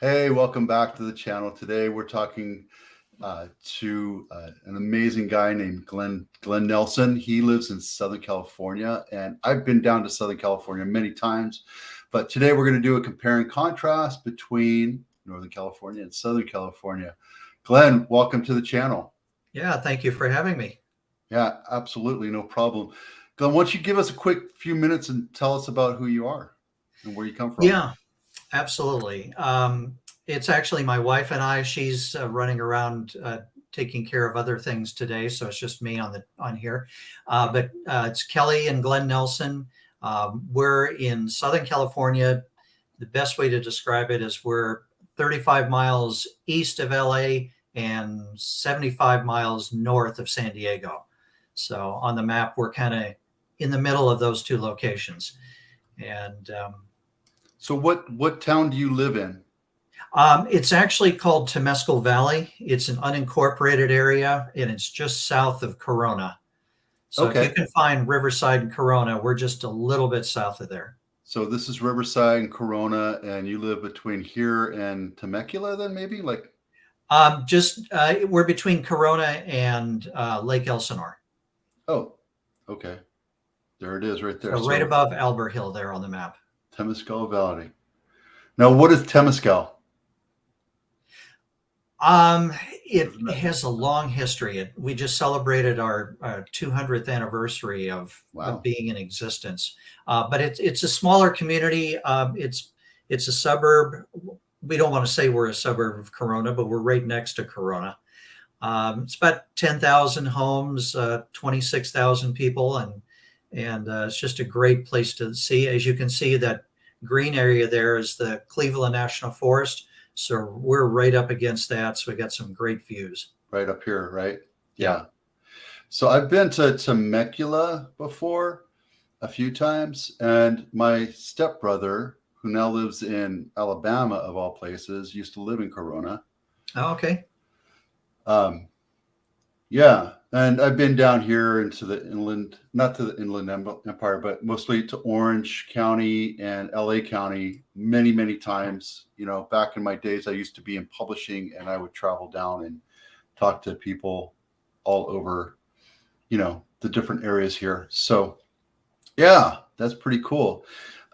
Hey, welcome back to the channel. Today we're talking to an amazing guy named Glen Nelson. He lives in Southern California, and I've been down to Southern California many times. But today we're going to do a compare and contrast between Northern California and Southern California. Glen, welcome to the channel. Yeah, thank you for having me. Yeah, absolutely, no problem. Glen, why don't you give us a quick few minutes and tell us about who you are and where you come from? Yeah, absolutely. It's actually my wife and I. She's running around taking care of other things today, so it's just me on here. But it's Kelly and Glen Nelson. We're in Southern California. The best way to describe it is we're 35 miles east of LA and 75 miles north of San Diego. So on the map, we're kind of in the middle of those two locations. And So what town do you live in? It's actually called Temescal Valley. It's an unincorporated area, and it's just south of Corona. So if you Okay. can find Riverside and Corona, we're just a little bit south of there. So this is Riverside and Corona, and you live between here and Temecula, then maybe like. We're between Corona and Lake Elsinore. Oh, okay. There it is, right there. So right So above Albert Hill there on the map. Temescal Valley. Now, what is Temescal? Um, it Isn't that- has a long history. We just celebrated our 200th anniversary of Wow. being in existence. But it's a smaller community. It's a suburb. We don't want to say we're a suburb of Corona, but we're right next to Corona. It's about 10,000 homes, 26,000 people, and it's just a great place to see. As you can see, that green area there is the Cleveland National Forest. So we're right up against that. So we got some great views. Right up here, right? Yeah. Yeah. So I've been to Temecula before a few times, and my stepbrother, who now lives in Alabama, of all places, used to live in Corona. Oh, okay. Um, Yeah, and I've been down here into the inland, not to the inland empire, but mostly to Orange County and LA County many, many times. You know, back in my days, I used to be in publishing and I would travel down and talk to people all over, the different areas here. So, yeah, that's pretty cool.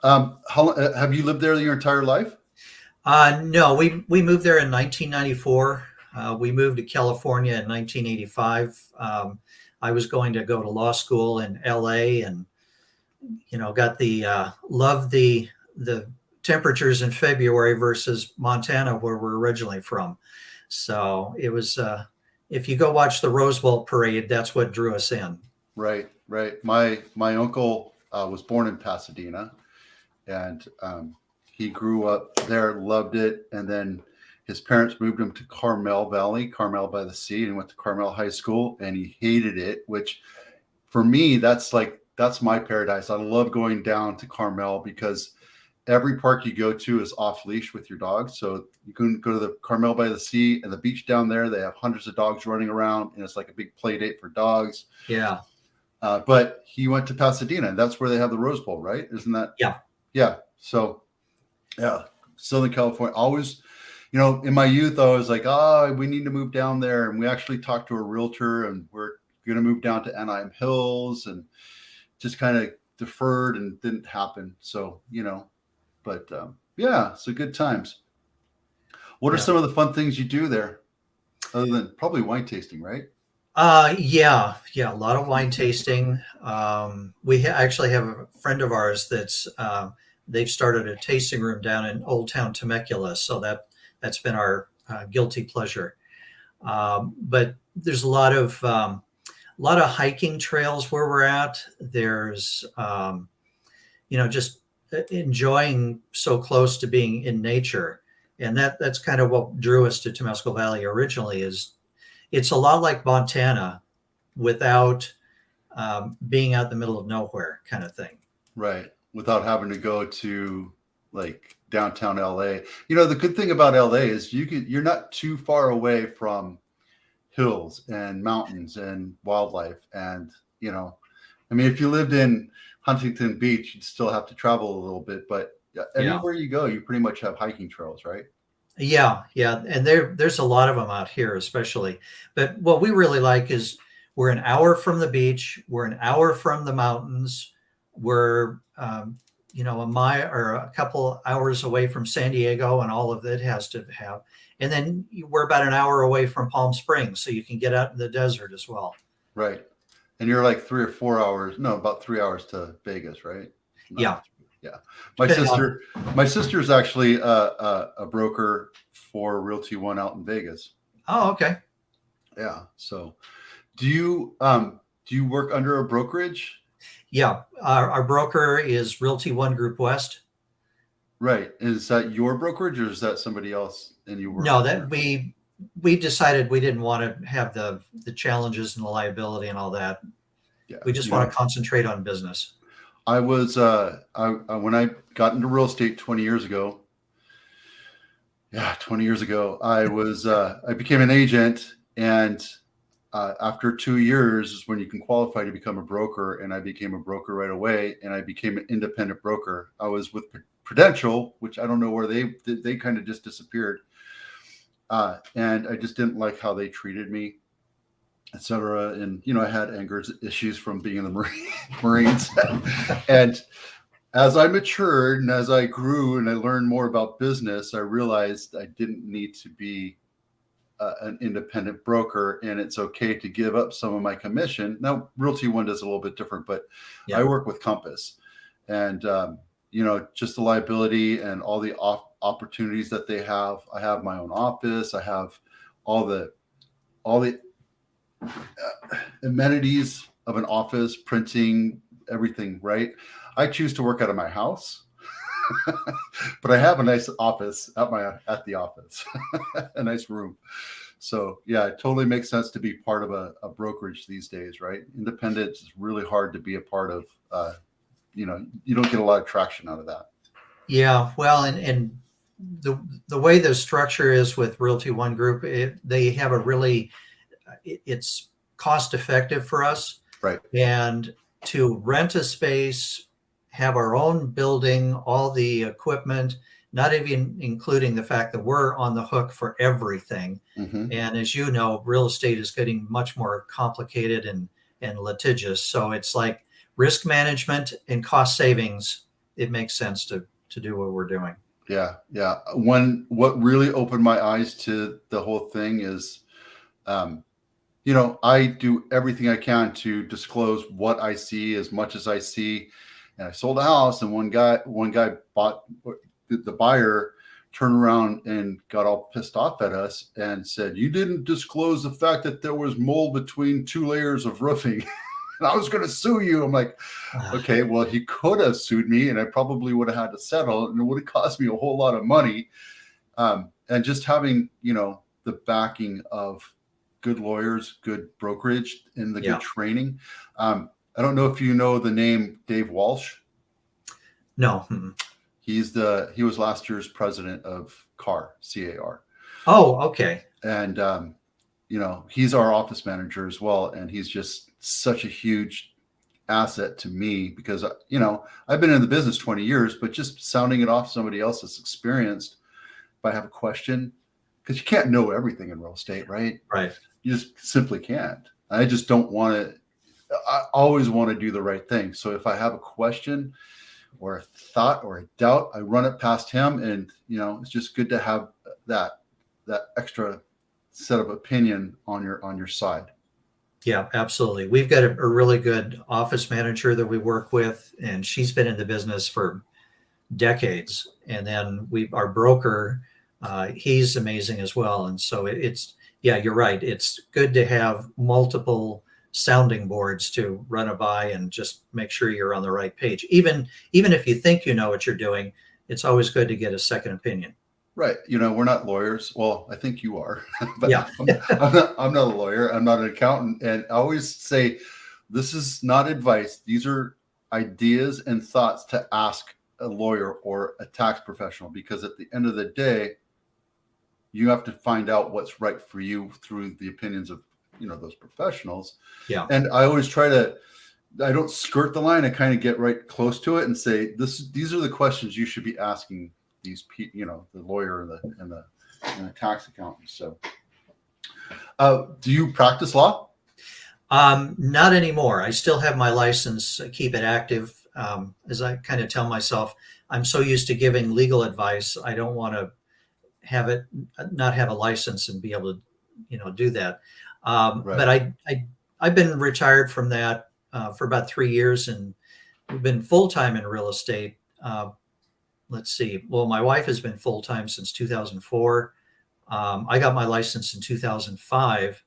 Have you lived there your entire life? No, we moved there in 1994. We moved to California in 1985. I was going to go to law school in LA, and got the loved the temperatures in February versus Montana, where we're originally from. So it was. If you go watch the Rose Bowl parade, that's what drew us in. Right, right. My uncle was born in Pasadena, and he grew up there, loved it, and then his parents moved him to Carmel Valley, Carmel by the Sea, and went to Carmel High School, and he hated it. Which, for me, that's my paradise. I love going down to Carmel because every park you go to is off leash with your dog. So you can go to the Carmel by the Sea and the beach down there. They have hundreds of dogs running around, and it's like a big play date for dogs. Yeah, But he went to Pasadena, and that's where they have the Rose Bowl, right? Isn't that? yeah. Yeah. So, yeah, Southern California. Always, in my youth, I was like, oh, we need to move down there. And we actually talked to a realtor, and we're going to move down to Anaheim Hills, and just kind of deferred and didn't happen. So, but yeah, so good times. What are Yeah. some of the fun things you do there, other than probably wine tasting, right? Yeah, a lot of wine tasting. Actually have a friend of ours they've started a tasting room down in Old Town Temecula, so that's been our guilty pleasure. But there's a lot of hiking trails where we're at. There's just enjoying so close to being in nature, and that's kind of what drew us to Temescal Valley originally. Is it's a lot like Montana without being out in the middle of nowhere kind of thing. Right. Without having to go to like downtown LA. The good thing about LA is you're not too far away from hills and mountains and wildlife. And, if you lived in Huntington Beach, you'd still have to travel a little bit, but Yeah. anywhere you go, you pretty much have hiking trails, right? Yeah, yeah, and there's a lot of them out here, especially. But what we really like is we're an hour from the beach, we're an hour from the mountains, we're a mile or a couple hours away from San Diego, and all of it has to have. And then we're about an hour away from Palm Springs, so you can get out in the desert as well. Right. And you're like 3 or 4 hours, no, about 3 hours to Vegas, right? Not, Yeah, yeah. My depending on. sister, my sister's actually a broker for Realty One out in Vegas. Oh, okay. Yeah. So do you work under a brokerage? Yeah, our broker is Realty One Group West. Right. Is that your brokerage or is that somebody else and you work No, under? that we decided we didn't want to have the challenges and the liability and all that. Yeah. We just want to concentrate on business. I was when I got into real estate 20 years ago. Yeah, 20 years ago, I became an agent, and after 2 years is when you can qualify to become a broker, and I became a broker right away, and I became an independent broker. I was with Prudential, which I don't know where they kind of just disappeared, and I just didn't like how they treated me, etc. And I had anger issues from being in the Marines, and as I matured and as I grew and I learned more about business, I realized I didn't need to be an independent broker, and it's okay to give up some of my commission. Now, Realty One does a little bit different, but I Yeah, work with Compass, and just the liability and all the opportunities that they have. I have my own office. I have all the amenities of an office, printing, everything. Right. I choose to work out of my house. But I have a nice office at the office, a nice room. So yeah, it totally makes sense to be part of a brokerage these days, right? Independence is really hard to be a part of. You don't get a lot of traction out of that. yeah. Well, and the way the structure is with Realty One Group, they have a really it's cost effective for us, Right. and to rent a space, have our own building, all the equipment, not even including the fact that we're on the hook for everything. Hmm. And as you know, real estate is getting much more complicated and litigious. So it's like risk management and cost savings. It makes sense to do what we're doing. Yeah, yeah. What really opened my eyes to the whole thing is, um, I do everything I can to disclose what I see as much as I see. And I sold a house, and one guy bought the buyer turned around and got all pissed off at us and said, "You didn't disclose the fact that there was mold between 2 layers of roofing." And I was going to sue you. I'm like, okay, well, he could have sued me, and I probably would have had to settle, and it would have cost me a whole lot of money. And just having, the backing of good lawyers, good brokerage, and the good Yeah. training. I don't know if you know the name Dave Walsh. No. Mm-mm. He was last year's president of CAR. Oh, okay. And he's our office manager as well, and he's just such a huge asset to me because I've been in the business 20 years, but just sounding it off somebody else that's experienced. If I have a question, because you can't know everything in real estate, right? Right. You just simply can't. I just don't want to. I always want to do the right thing. So if I have a question or a thought or a doubt, I run it past him, and it's just good to have that extra set of opinion on your side. Yeah, absolutely. We've got a really good office manager that we work with, and she's been in the business for decades. And then our broker, he's amazing as well. And so yeah, you're right. It's good to have multiple sounding boards to run it by and just make sure you're on the right page. Even if you think you know what you're doing, it's always good to get a second opinion. Right. We're not lawyers. Well, I think you are, but Yeah. I'm not a lawyer. I'm not an accountant. And I always say, this is not advice. These are ideas and thoughts to ask a lawyer or a tax professional, because at the end of the day, you have to find out what's right for you through the opinions of, those professionals. Yeah. And I always I don't skirt the line. I kind of get right close to it and say, these are the questions you should be asking the lawyer and the and a tax accountant. So, do you practice law? Not anymore. I still have my license, keep it active. As I kind of tell myself, I'm so used to giving legal advice. I don't want to have it, not have a license and be able to, do that. Right. But I've been retired from that for about 3 years, and we've been full-time in real estate. Let's see. Well, my wife has been full-time since 2004. I got my license in 2005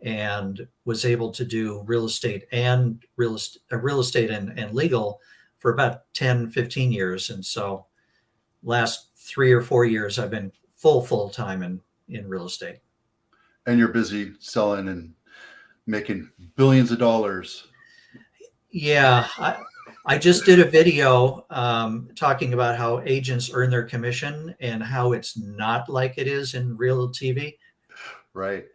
and was able to do real estate and real estate and legal for about 10, 15 years. And so last 3 or 4 years, I've been full-time in real estate. And you're busy selling and making billions of dollars. Yeah. I just did a video talking about how agents earn their commission and how it's not like it is in real TV. Right.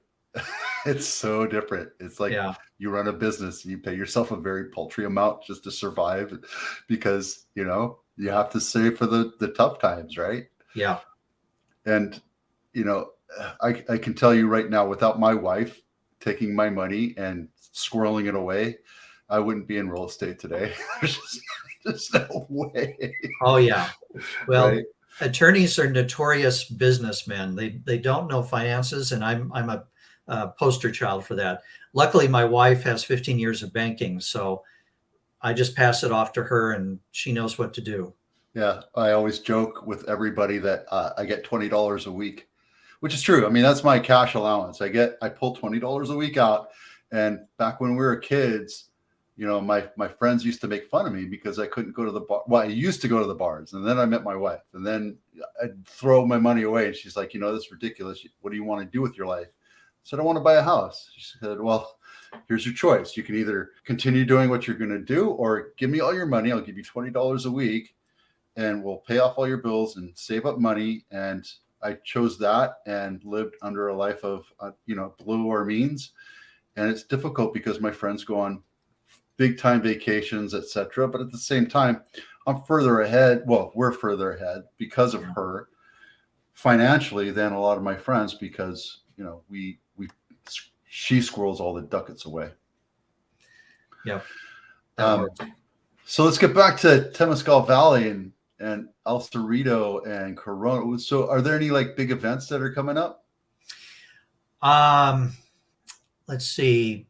It's so different. It's like Yeah. you run a business and you pay yourself a very paltry amount just to survive because, you have to save for the tough times, right? Yeah. And, I can tell you right now, without my wife taking my money and squirreling it away, I wouldn't be in real estate today. There's no way. Oh, yeah. Well, Right. attorneys are notorious businessmen. They don't know finances, and I'm a poster child for that. Luckily, my wife has 15 years of banking, so I just pass it off to her, and she knows what to do. Yeah. I always joke with everybody that I get $20 a week, which is true. I mean, that's my cash allowance. I pull $20 a week out. And back when we were kids, my friends used to make fun of me because I couldn't go to the bar. Well, I used to go to the bars, and then I met my wife, and then I'd throw my money away. And she's like, this is ridiculous. What do you want to do with your life? I said, I want to buy a house. She said, well, here's your choice. You can either continue doing what you're going to do or give me all your money. I'll give you $20 a week and we'll pay off all your bills and save up money. And I chose that and lived under a life of, below our means. And it's difficult because my friends go on big time vacations, etc. But at the same time, I'm further ahead. Well, we're further ahead because of her financially than a lot of my friends because, she squirrels all the ducats away. Yeah. So let's get back to Temescal Valley and El Cerrito and Corona. So are there any big events that are coming up? Let's see.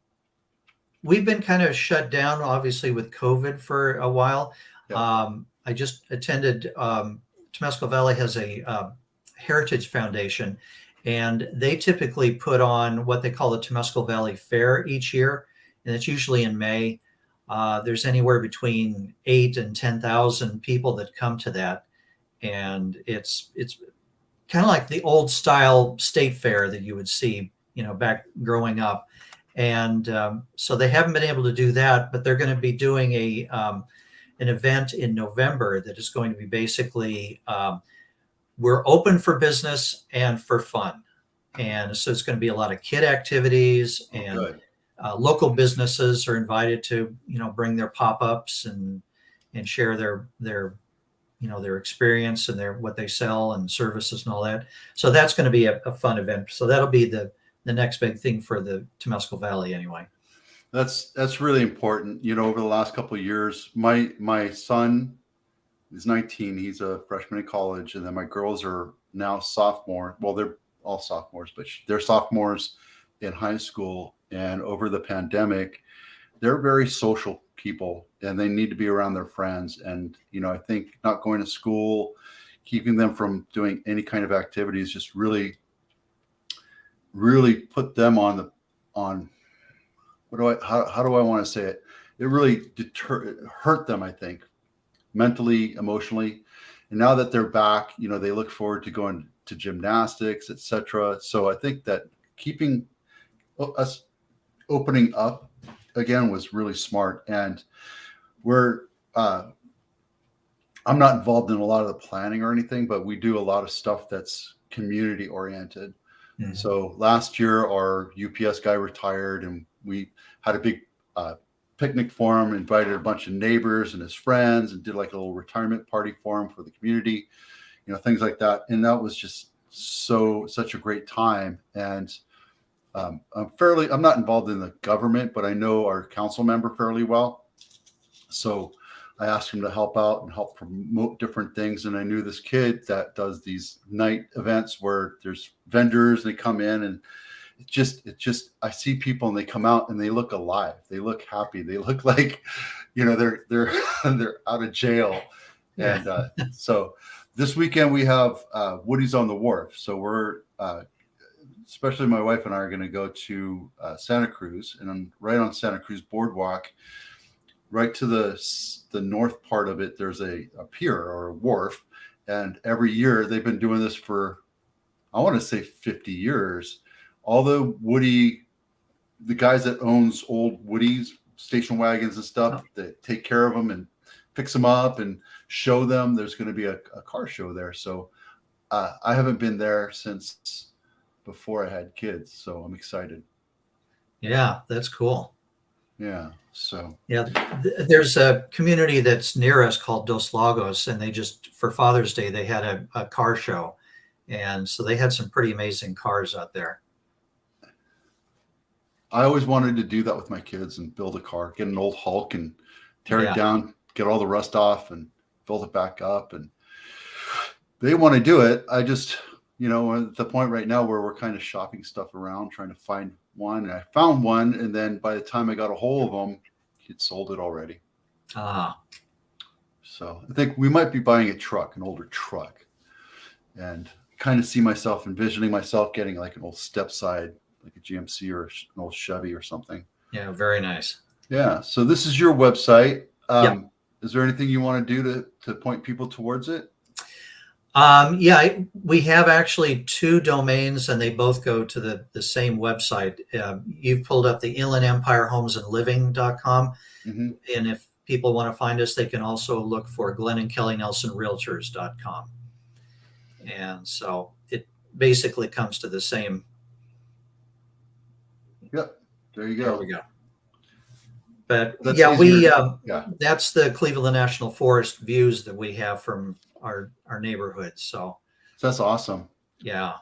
We've been kind of shut down, obviously, with COVID for a while. Yeah. I just attended, Temescal Valley has a Heritage Foundation, and they typically put on what they call the Temescal Valley Fair each year, and it's usually in May. There's anywhere between 8,000 and 10,000 people that come to that, and it's kind of like the old style state fair that you would see, back growing up. And so they haven't been able to do that, but they're going to be doing an event in November that is going to be basically we're open for business and for fun. And so it's going to be a lot of kid activities, and local businesses are invited to, bring their pop-ups and share their experience and what they sell and services and all that. So that's going to be a fun event. So that'll be the next big thing for the Temescal Valley anyway. That's really important. Over the last couple of years, my son is 19. He's a freshman in college. And then my girls are now sophomore. Well, they're all sophomores, but they're sophomores in high school. And over the pandemic, they're very social people and they need to be around their friends. And, I think not going to school, keeping them from doing any kind of activities, just really put them on how do I want to say it? It really hurt them, I think, mentally, emotionally. And now that they're back, they look forward to going to gymnastics, etc. So I think that keeping us opening up again was really smart. And I'm not involved in a lot of the planning or anything, but we do a lot of stuff that's community oriented. Mm-hmm. So last year, our UPS guy retired, and we had a big picnic for him, invited a bunch of neighbors and his friends, and did like a little retirement party for him for the community, things like that. And that was just such a great time. And I'm not involved in the government, but I know our council member fairly well. So I asked him to help out and help promote different things. And I knew this kid that does these night events where there's vendors and they come in, and I see people and they come out and they look alive. They look happy. They look like, they're they're out of jail. Yeah. And so this weekend we have Woody's on the Wharf. So we're especially my wife and I are going to go to Santa Cruz, and I'm right on Santa Cruz Boardwalk, right to the north part of it. There's a pier or a wharf, and every year they've been doing this for, I want to say 50 years. Although Woody, the guys that owns old Woody's station wagons and stuff, that take care of them and fix them up and show them, there's going to be a car show there. So I haven't been there since before I had kids, so I'm excited. Yeah, that's cool. Yeah. So yeah, there's a community that's near us called Dos Lagos, and they just, for Father's Day, they had a car show, and so they had some pretty amazing cars out there. I always wanted to do that with my kids and build a car, get an old Hulk and tear it down, get all the rust off and build it back up. And they want to do it. I just, we're at the point right now where we're kind of shopping stuff around, trying to find one. And I found one, and then by the time I got a hold of them, he'd sold it already. So I think we might be buying a truck, an older truck, and kind of see myself envisioning myself getting like an old step side, like a GMC or an old Chevy or something. Yeah, very nice. Yeah. So this is your website. Yep. Is there anything you want to do to point people towards it? Yeah, we have actually two domains, and they both go to the same website. You've pulled up the Inland Empire Homes and Living.com. Mm-hmm. And if people want to find us, they can also look for Glen and Kelly Nelson Realtors.com. And so it basically comes to the same. Yep. There you go. There we go. But that's that's the Cleveland National Forest views that we have from our neighborhood. So that's awesome. Yeah.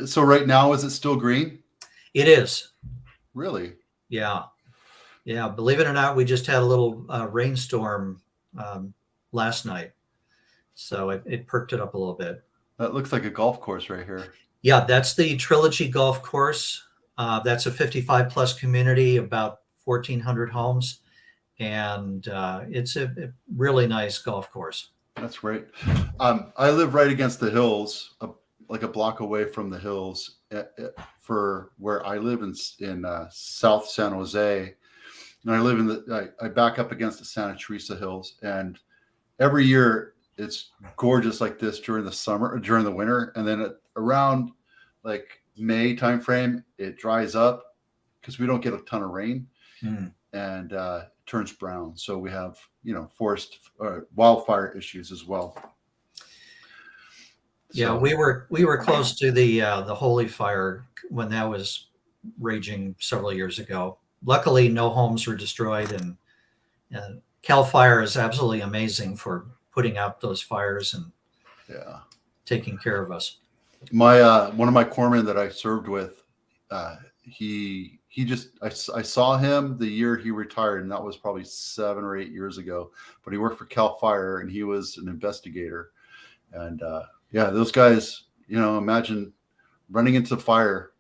So right now, is it still green? It is. Really? Yeah. Yeah. Believe it or not, we just had a little rainstorm last night. So it perked it up a little bit. That looks like a golf course right here. Yeah, that's the Trilogy Golf Course. That's a 55 plus community, about 1,400 homes. And it's a really nice golf course. That's great. I live right against the hills, like a block away from the hills, for where I live in South San Jose. And I live I back up against the Santa Teresa Hills. And every year it's gorgeous like this during the winter. And then around like May timeframe, it dries up because we don't get a ton of rain. And turns brown. So we have, forest wildfire issues as well. Yeah, so, we were close to the Holy Fire when that was raging several years ago. Luckily, no homes were destroyed, and Cal Fire is absolutely amazing for putting out those fires and taking care of us. My one of my corpsmen that I served with, I saw him the year he retired, and that was probably 7 or 8 years ago. But he worked for Cal Fire, and he was an investigator. And those guys, imagine running into fire.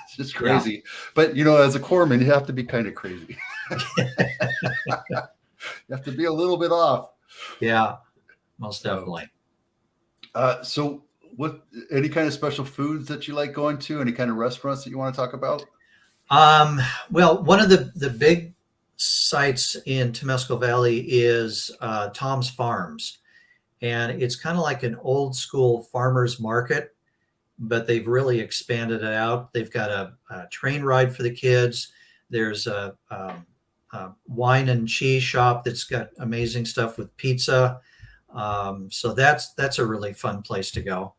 It's just crazy. Yeah. But as a corpsman, you have to be kind of crazy. You have to be a little bit off. Yeah, most definitely. So what? Any kind of special foods that you like going to? Any kind of restaurants that you want to talk about? Well, one of the big sites in Temescal Valley is Tom's Farms, and it's kind of like an old school farmers market, but they've really expanded it out. They've got a train ride for the kids. There's a wine and cheese shop that's got amazing stuff with pizza. So that's a really fun place to go,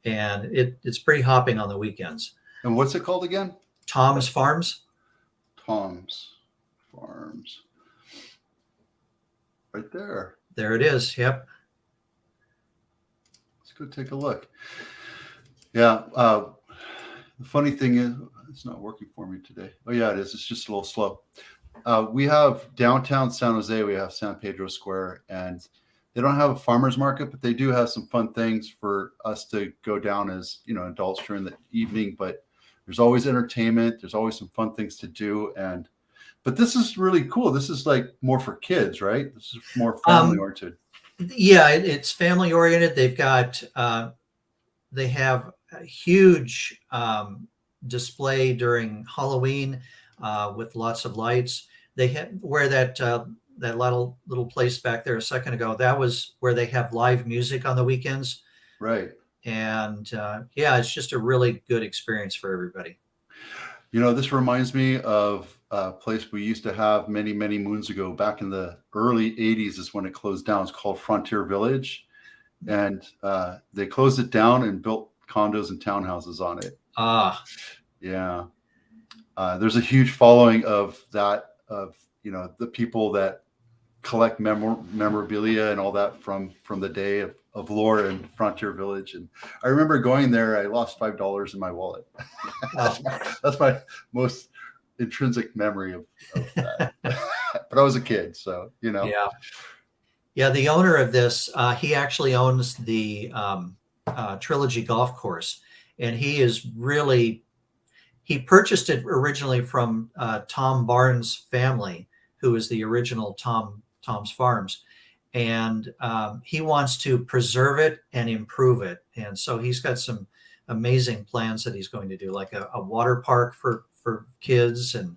and it's pretty hopping on the weekends. And what's it called again? Tom's Farms. Tom's Farms. Right there. There it is. Yep. Let's go take a look. Yeah. The funny thing is, it's not working for me today. Oh yeah, it is. It's just a little slow. We have downtown San Jose. We have San Pedro Square, and they don't have a farmers market, but they do have some fun things for us to go down as adults during the evening. But there's always entertainment. There's always some fun things to do, and but this is really cool. This is like more for kids, right? This is more family Um, oriented. yeah, it's family oriented. They have a huge display during Halloween with lots of lights. They had where that little place back there a second ago. That was where they have live music on the weekends, Right. and yeah, it's just a really good experience for everybody. This reminds me of a place we used to have many, many moons ago, back in the early 80s is when it closed down. It's called Frontier Village. And they closed it down and built condos and townhouses on it. Ah, Yeah. There's a huge following of that, of, the people that collect memorabilia and all that from the day of lore and Frontier Village. And I remember going there. I lost $5 in my wallet. oh. That's my most intrinsic memory of that. But I was a kid, so Yeah. Yeah, the owner of this, he actually owns the Trilogy Golf Course, and he purchased it originally from Tom Barnes' family, who is the original Tom's Farms, and he wants to preserve it and improve it, and so he's got some amazing plans that he's going to do, like a water park for kids, and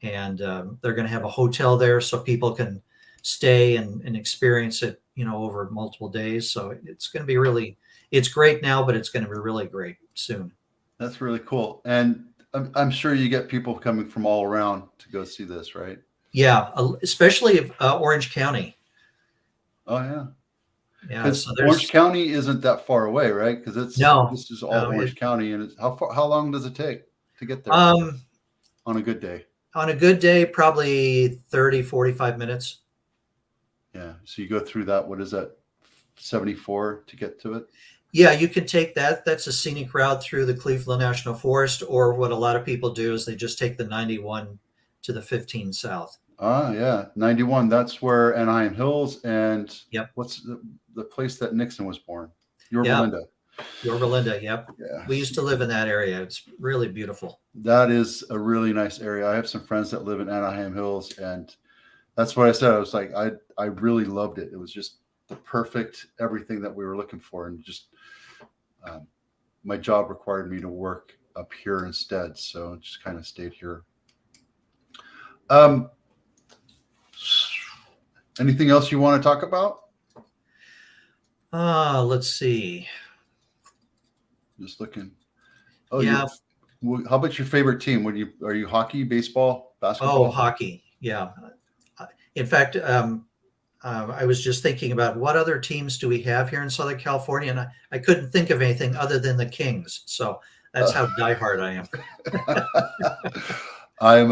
they're going to have a hotel there so people can stay and experience it, over multiple days. So it's going to be it's great now, but it's going to be really great soon. that's really cool. And I'm sure you get people coming from all around to go see this, right? Yeah, especially Orange County. Oh yeah, Yeah, because so Orange there's County isn't that far away, right? Because no, this is all no. Orange County, and how long does it take to get there Um, on a good day? on a good day, probably 30-45 minutes. Yeah, so you go through that. What is that? 74 to get to it. Yeah, you can take that. That's a scenic route through the Cleveland National Forest, or what a lot of people do is they just take the 91 to the 15 south. Ah, yeah, 91. That's where Anaheim Hills and Yep. what's the place that Nixon was born? Yorba Yeah. Linda. Yorba Linda. Yep. Yeah, We used to live in that area. It's really beautiful. that is a really nice area. I have some friends that live in Anaheim Hills, and that's what I said. I was like, I really loved it. It was just the perfect everything that we were looking for, and just um, my job required me to work up here instead, so I just kind of stayed here. Um, Anything else you want to talk about? Let's see. Just looking. Oh, Yeah. how about your favorite team? Are you hockey, baseball, Oh, basketball? hockey. Yeah. In fact, I was just thinking about what other teams do we have here in Southern California, and I couldn't think of anything other than the Kings. So that's how diehard I am. I'm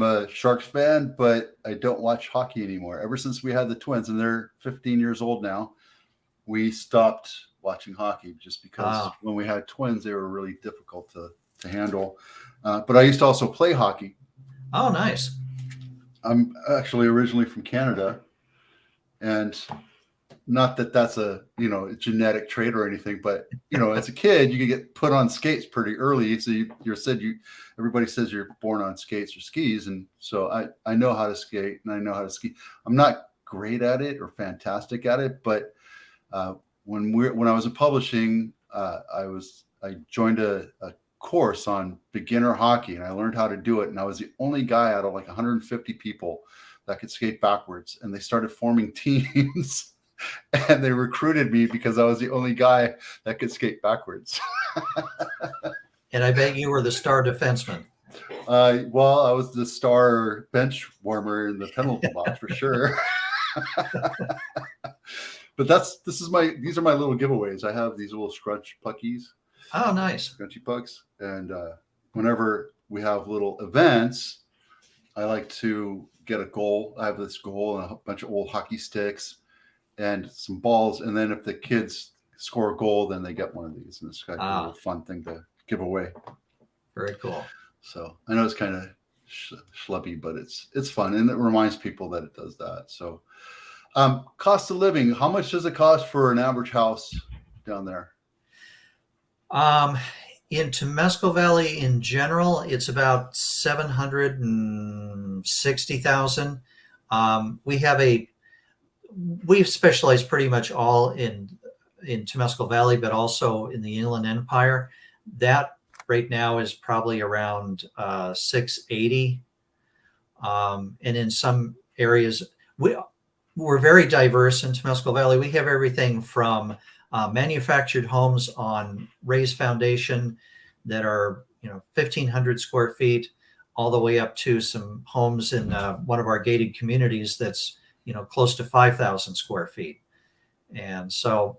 a Sharks fan, but I don't watch hockey anymore. Ever since we had the Twins, and they're 15 years old now, we stopped watching hockey just because Ah, when we had twins, they were really difficult to handle. But I used to also play hockey. oh, nice. I'm actually originally from Canada, and not that that's a genetic trait or anything, but as a kid you could get put on skates pretty early, so everybody says you're born on skates or skis, and so I know how to skate and I know how to ski. I'm not great at it or fantastic at it, but when I was in publishing, I joined a course on beginner hockey, and I learned how to do it, and I was the only guy out of like 150 people that could skate backwards, and they started forming teams. And they recruited me because I was the only guy that could skate backwards. And I bet you were the star defenseman. Well, I was the star bench warmer in the penalty box for sure. But these are my little giveaways. I have these little scrunch puckies, Oh, nice. scrunchy pucks, and whenever we have little events, I like to get a goal. I have this goal and a bunch of old hockey sticks and some balls, and then if the kids score a goal, then they get one of these, and it's kind of a Ah, little fun thing to give away. very cool. So I know it's kind of schlubby, but it's fun, and it reminds people that it does that. So, cost of living, how much does it cost for an average house down there? Um, in Temescal Valley in general, it's about 760,000. We specialize pretty much all in Temescal Valley, but also in the Inland Empire. That right now is probably around 680. And in some areas, we're very diverse in Temescal Valley. We have everything from manufactured homes on raised foundation that are 1,500 square feet, all the way up to some homes in one of our gated communities that's close to 5,000 square feet. And so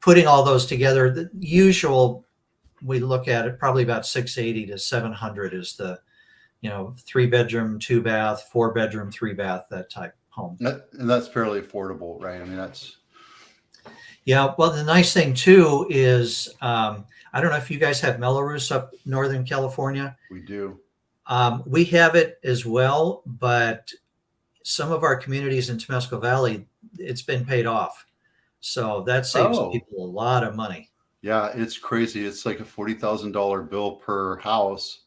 putting all those together, the usual we look at it probably about 680 to 700 is the 3-bedroom, 2-bath, 4-bedroom, 3-bath, that type home. And that's fairly affordable, right? I mean, that's Yeah. Well, the nice thing too is I don't know if you guys have Melrose up Northern California. we do. We have it as well, but some of our communities in Temescal Valley, it's been paid off. So that saves Oh, people a lot of money. yeah, it's crazy. It's like a $40,000 bill per house,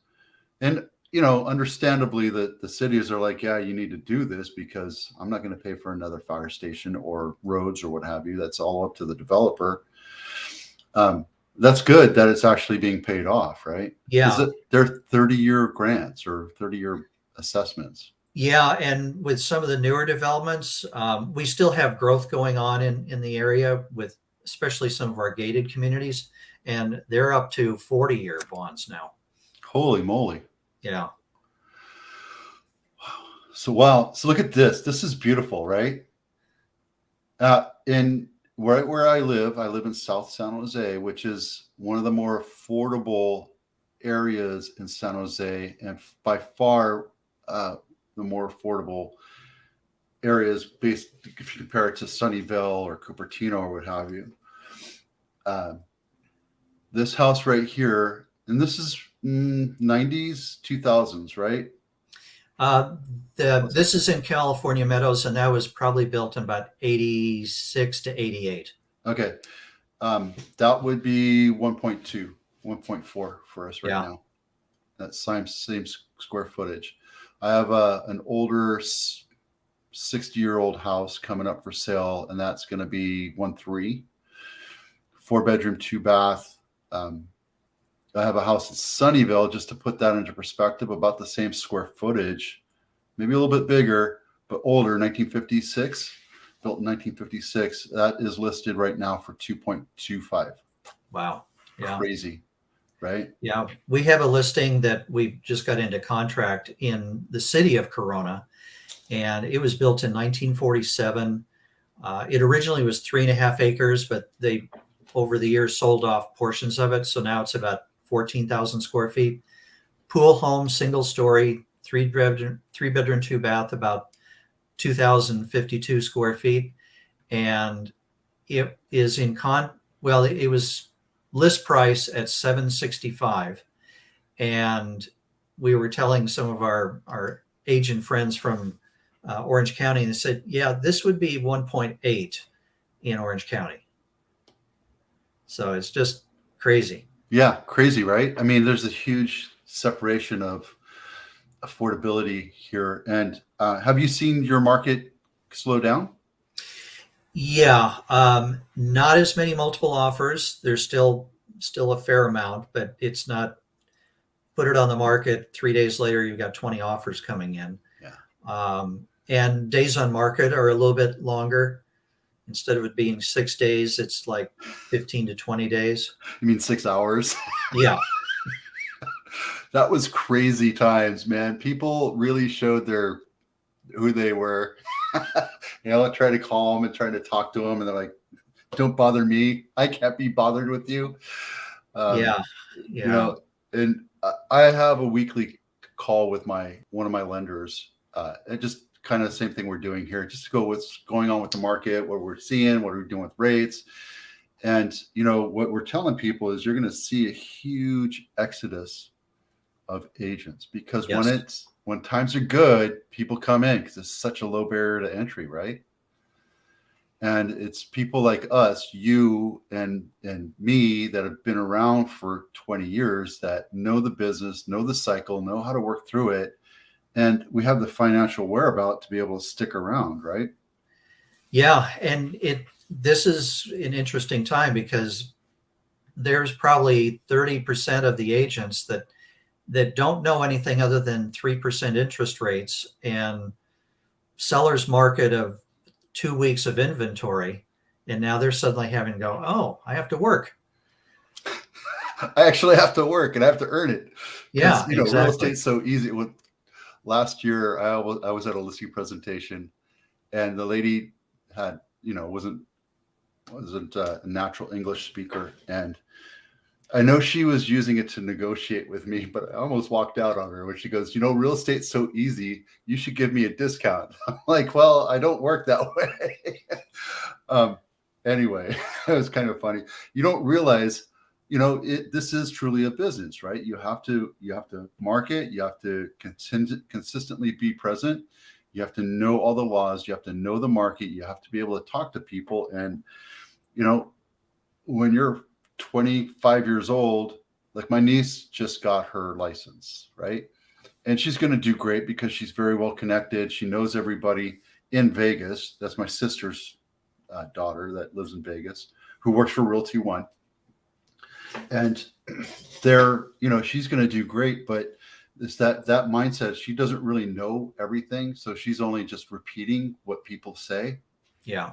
and understandably, the cities are like, yeah, you need to do this because I'm not going to pay for another fire station or roads or what have you. That's all up to the developer. That's good that it's actually being paid off, right? Is Yeah. it they're 30-year grants or 30-year assessments? Yeah. And with some of the newer developments, we still have growth going on in the area with especially some of our gated communities. And they're up to 40-year bonds now. Holy moly. Yeah. So wow. So look at this. This is beautiful, right? In where I live in South San Jose, which is one of the more affordable areas in San Jose, and by far the more affordable areas based if you compare it to Sunnyvale or Cupertino or what have you. This house right here, and this is 90s, 2000s, right? This is in California Meadows, and that was probably built in about 86 to 88. Okay. That would be 1.2, 1.4 for us right Yeah. now. That same square footage. I have an older 60-year-old house coming up for sale, and that's going to be 1.3, 4-bedroom, 2-bath. I have a house in Sunnyvale, just to put that into perspective, about the same square footage, maybe a little bit bigger, but older, 1956, built in 1956. That is listed right now for 2.25. Wow. Yeah. Crazy, right? Yeah. We have a listing that we just got into contract in the city of Corona, and it was built in 1947. It originally was 3.5 acres, but they, over the years, sold off portions of it. So now it's about 14,000 square feet. Pool home, single story, 3-bedroom, 2-bath, about 2,052 square feet. And it is it was list price at 765. And we were telling some of our agent friends from Orange County, and they said, yeah, this would be 1.8 in Orange County. So it's just crazy. Yeah, crazy, right? I mean, there's a huge separation of affordability here. And have you seen your market slow down? Yeah, not as many multiple offers. There's still a fair amount, but it's not. Put it on the market 3 days later, you've got 20 offers coming in. Yeah. And days on market are a little bit longer. Instead of it being 6 days, it's like 15 to 20 days. You mean 6 hours? Yeah. That was crazy times, man. People really showed who they were. I try to call them and try to talk to them, and they're like, "Don't bother me. I can't be bothered with you." Yeah. And I have a weekly call with one of my lenders, and just kind of the same thing we're doing here. Just to go what's going on with the market, what we're seeing, what we're doing with rates. And, what we're telling people is you're going to see a huge exodus of agents because Yes. when times are good, people come in because it's such a low barrier to entry, right? And it's people like us, you and me, that have been around for 20 years, that know the business, know the cycle, know how to work through it. And we have the financial whereabout to be able to stick around, right? Yeah. And this is an interesting time because there's probably 30% of the agents that don't know anything other than 3% interest rates and seller's market of 2 weeks of inventory. And now they're suddenly having to go, oh, I have to work. I actually have to work and I have to earn it because, Yeah, real exactly. estate's so easy. Last year, I was at a listing presentation and the lady had, wasn't a natural English speaker. And I know she was using it to negotiate with me, but I almost walked out on her when she goes, real estate's so easy. You should give me a discount. I'm like, well, I don't work that way. Anyway, it was kind of funny. You don't realize, this is truly a business, right? You have to market. You have to consistently be present. You have to know all the laws. You have to know the market. You have to be able to talk to people. And, when you're 25 years old, like my niece just got her license, right? And she's going to do great because she's very well connected. She knows everybody in Vegas. That's my sister's daughter that lives in Vegas, who works for Realty One. And she's going to do great, but it's that mindset. She doesn't really know everything. So she's only just repeating what people say. Yeah.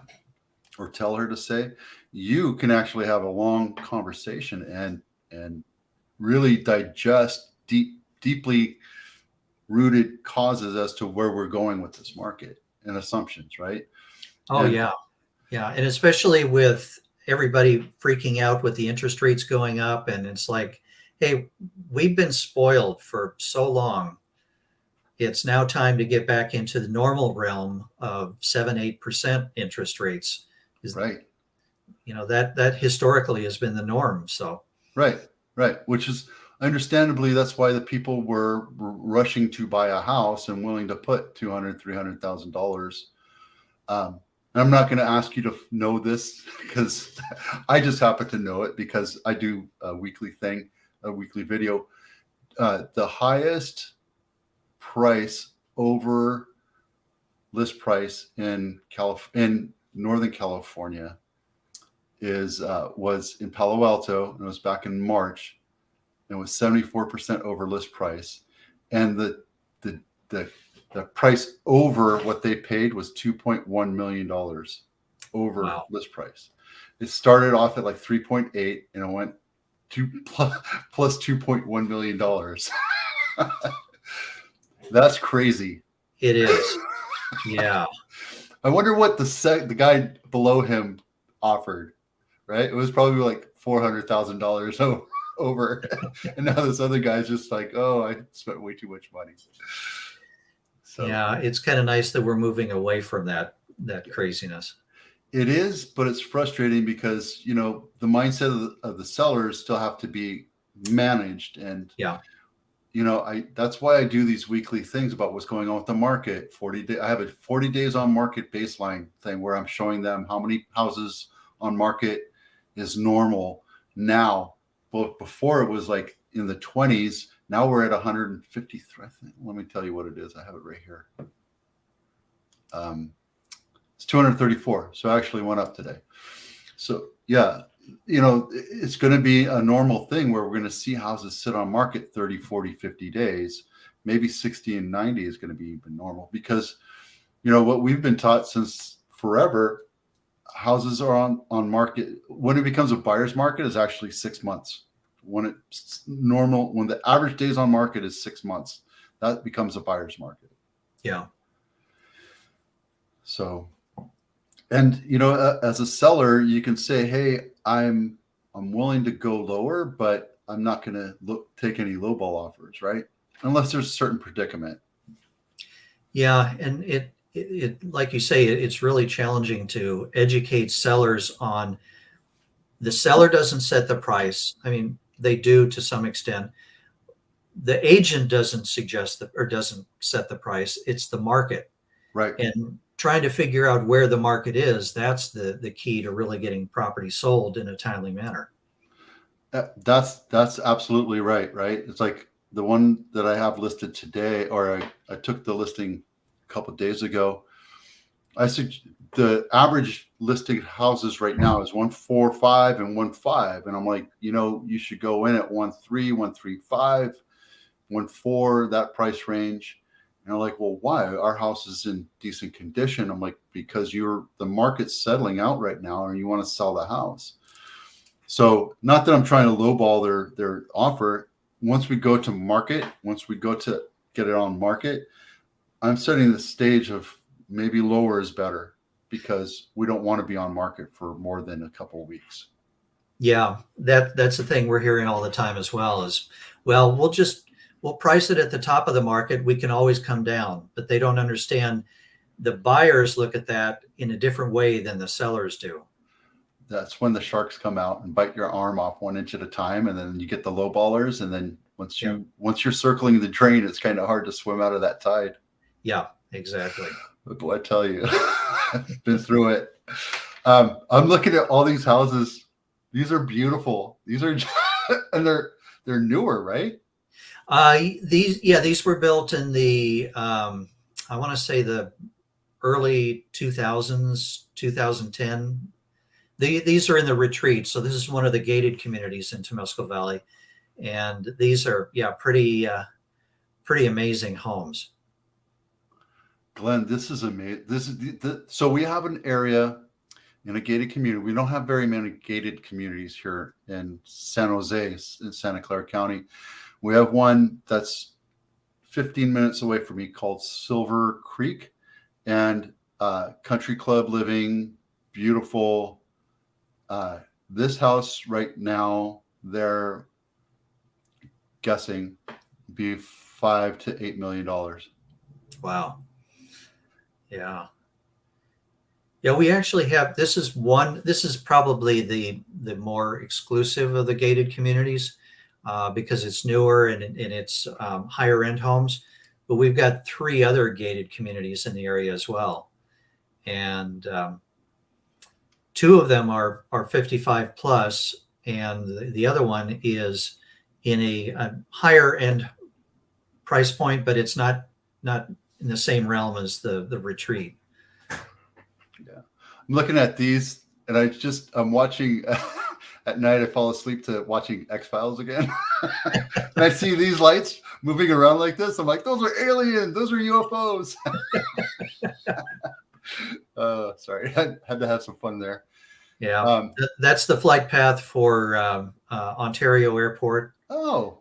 Or tell her to say. You can actually have a long conversation and really digest deeply rooted causes as to where we're going with this market and assumptions, right? Oh, And yeah. Yeah. And especially with everybody freaking out with the interest rates going up. And it's like, hey, we've been spoiled for so long. It's now time to get back into the normal realm of 7-8% interest rates. right, That historically has been the norm. So right, which is understandably that's why the people were rushing to buy a house and willing to put $200,000-$300,000. And I'm not going to ask you to know this because I just happen to know it because I do a weekly video. The highest price over list price in Northern California was in Palo Alto, and it was back in March, and it was 74% over list price, and the price over what they paid was $2.1 million over wow. list price. It started off at like 3.8 and it went plus $2.1 million. That's crazy. It is. Yeah. I wonder what the guy below him offered, right? It was probably like $400,000 over. And now this other guy's just like, oh, I spent way too much money. So yeah, it's kind of nice that we're moving away from that craziness. it is, but it's frustrating because, the mindset of the sellers still have to be managed. And, Yeah. that's why I do these weekly things about what's going on with the market. I have a 40 days on market baseline thing where I'm showing them how many houses on market is normal now. But before it was like in the 20s. Now we're at 153. Let me tell you what it is. I have it right here. It's 234. So I actually went up today. So yeah, it's going to be a normal thing where we're going to see houses sit on market 30, 40, 50 days. Maybe 60 and 90 is going to be even normal because, what we've been taught since forever, houses are on market. When it becomes a buyer's market is actually 6 months. When it's normal, when the average days on market is 6 months, that becomes a buyer's market. Yeah. So, and as a seller, you can say, "Hey, I'm willing to go lower, but I'm not going to take any lowball offers, right? Unless there's a certain predicament." Yeah, and like you say, it's really challenging to educate sellers on the seller doesn't set the price. I mean, they do to some extent. The agent doesn't suggest or doesn't set the price. It's the market. Right. And trying to figure out where the market is, that's the key to really getting property sold in a timely manner. That's absolutely right. Right. It's like the one that I have listed today, or I took the listing a couple of days ago. The average listed houses right now is 145 and 1.5, and I'm like, you should go in at 1.3, 1.35, 1.4, that price range. And I'm like, well, why? Our house is in decent condition. I'm like, because the market's settling out right now, and you want to sell the house. So, not that I'm trying to lowball their offer. Once we go to market, once we go to get it on market, I'm setting the stage of maybe lower is better, because we don't want to be on market for more than a couple of weeks. Yeah, that's the thing we're hearing all the time as well is, well, we'll price it at the top of the market. We can always come down, but they don't understand the buyers look at that in a different way than the sellers do. That's when the sharks come out and bite your arm off 1 inch at a time, and then you get the low ballers, and then once you're circling the drain, it's kind of hard to swim out of that tide. Yeah, exactly. What do I tell you? I've been through it. I'm looking at all these houses. These are beautiful. These are and they're newer, right? These were built in the I want to say the early 2000s, 2010. These are in the retreat. So this is one of the gated communities in Temescal Valley. And these are, pretty amazing homes. Glenn, this is amazing. So we have an area in a gated community. We don't have very many gated communities here in San Jose, in Santa Clara County. We have one that's 15 minutes away from me called Silver Creek, and country club living, beautiful. This house right now, they're guessing be $5 to $8 million. Wow. Yeah. Yeah, we actually have, this is probably the more exclusive of the gated communities because it's newer and it's higher end homes. But we've got 3 other gated communities in the area as well. And 2 of them are 55 plus, and the other one is in a higher end price point, but it's not in the same realm as the retreat. Yeah, I'm looking at these, and I'm watching at night. I fall asleep to watching X-Files again, and I see these lights moving around like this. I'm like, those are aliens. Those are UFOs. Sorry, I had to have some fun there. Yeah, that's the flight path for Ontario Airport. Oh,